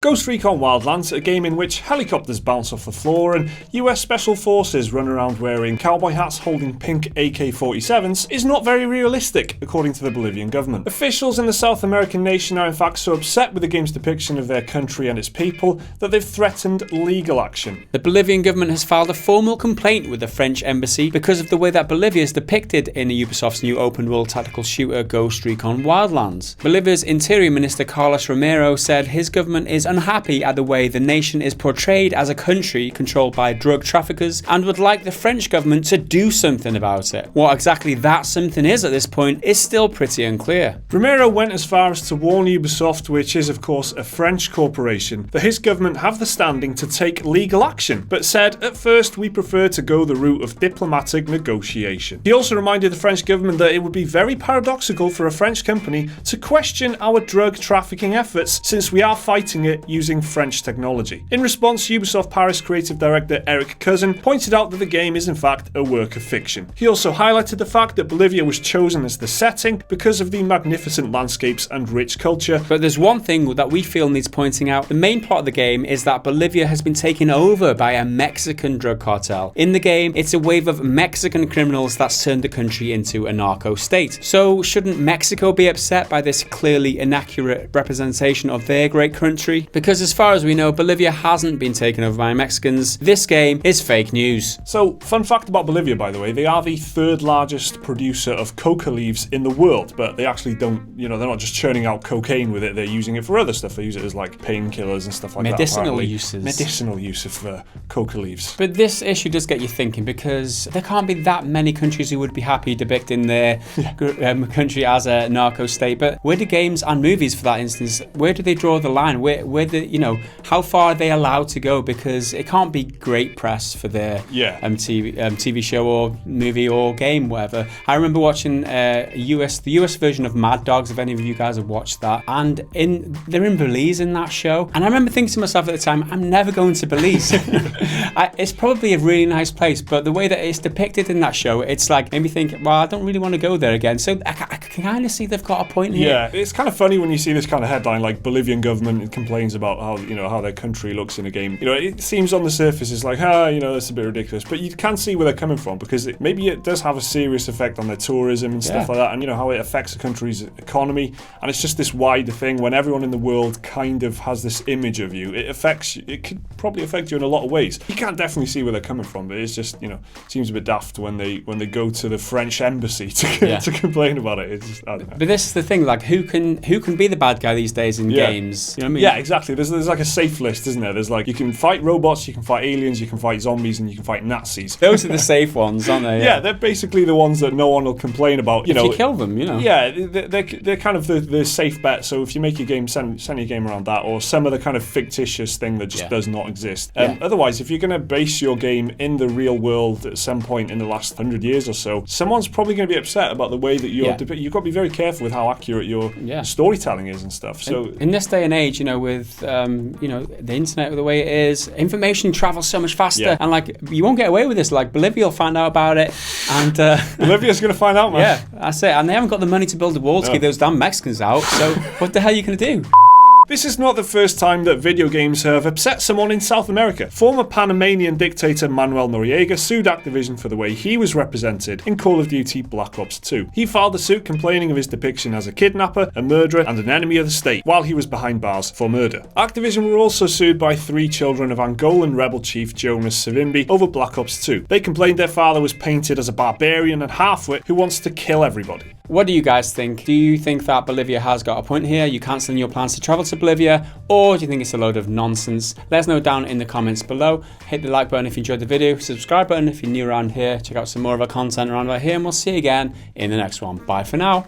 Ghost Recon Wildlands, a game in which helicopters bounce off the floor and US Special Forces run around wearing cowboy hats holding pink AK-47s, is not very realistic, according to the Bolivian government. Officials in the South American nation are in fact so upset with the game's depiction of their country and its people that they've threatened legal action. The Bolivian government has filed a formal complaint with the French embassy because of the way that Bolivia is depicted in Ubisoft's new open-world tactical shooter Ghost Recon Wildlands. Bolivia's Interior Minister Carlos Romero said his government is unhappy at the way the nation is portrayed as a country controlled by drug traffickers and would like the French government to do something about it. What exactly that something is at this point is still pretty unclear. Romero went as far as to warn Ubisoft, which is of course a French corporation, that his government have the standing to take legal action, but said at first we prefer to go the route of diplomatic negotiation. He also reminded the French government that it would be very paradoxical for a French company to question our drug trafficking efforts since we are fighting it using French technology. In response, Ubisoft Paris creative director Eric Cousin pointed out that the game is in fact a work of fiction. He also highlighted the fact that Bolivia was chosen as the setting because of the magnificent landscapes and rich culture. But there's one thing that we feel needs pointing out. The main plot of the game is that Bolivia has been taken over by a Mexican drug cartel. In the game, it's a wave of Mexican criminals that's turned the country into a narco state. So shouldn't Mexico be upset by this clearly inaccurate representation of their great country? Because as far as we know, Bolivia hasn't been taken over by Mexicans. This game is fake news. So, fun fact about Bolivia, by the way, they are the third largest producer of coca leaves in the world, but they actually don't, they're not just churning out cocaine with it, they're using it for other stuff. They use it as like painkillers and stuff like Medicinal uses. Medicinal use of coca leaves. But this issue does get you thinking, because there can't be that many countries who would be happy depicting their country as a narco state. But where do games and movies, for that instance, where do they draw the line? How far are they allowed to go? Because it can't be great press for their TV show or movie or game, whatever. I remember watching the US version of Mad Dogs, if any of you guys have watched that, and they're in Belize in that show, and I remember thinking to myself at the time, I'm never going to Belize. It's probably a really nice place, but the way that it's depicted in that show, it's like made me think, well, I don't really want to go there again. So I can kind of see they've got a point here. Yeah, it's kind of funny when you see this kind of headline, like Bolivian government complains about how their country looks in a game. It seems on the surface it's like, that's a bit ridiculous, but you can see where they're coming from, because maybe it does have a serious effect on their tourism and stuff like that, and how it affects the country's economy, and it's just this wider thing. When everyone in the world kind of has this image of you, it could probably affect you in a lot of ways. You can definitely see where they're coming from, but it's just, seems a bit daft when they go to the French embassy to complain about it. It's just, I don't know. But this is the thing, like who can be the bad guy these days in games? You know what I mean? Yeah, exactly. There's like a safe list, isn't there? There's like, you can fight robots, you can fight aliens, you can fight zombies, and you can fight Nazis. Those are the safe ones, aren't they? Yeah, they're basically the ones that no one will complain about. If you kill them, Yeah, they're kind of the safe bet. So if you make your game, send your game around that, or some other kind of fictitious thing that just does not exist. Otherwise, if you're going to base your game in the real world at some point in the last 100 years or so, someone's probably going to be upset about the way that you've got to be very careful with how accurate your storytelling is and stuff. So in this day and age, with the internet the way it is, information travels so much faster, and like you won't get away with this. Like Bolivia will find out about it, and Bolivia's going to find out, man. Yeah, that's it. And they haven't got the money to build a wall to keep those damn Mexicans out. So what the hell are you going to do? This is not the first time that video games have upset someone in South America. Former Panamanian dictator Manuel Noriega sued Activision for the way he was represented in Call of Duty Black Ops 2. He filed a suit complaining of his depiction as a kidnapper, a murderer, and an enemy of the state, while he was behind bars for murder. Activision were also sued by 3 children of Angolan rebel chief Jonas Savimbi over Black Ops 2. They complained their father was painted as a barbarian and half-wit who wants to kill everybody. What do you guys think? Do you think that Bolivia has got a point here? You cancelling your plans to travel to Bolivia? Or do you think it's a load of nonsense? Let us know down in the comments below. Hit the like button if you enjoyed the video. Subscribe button if you're new around here. Check out some more of our content around here. And we'll see you again in the next one. Bye for now.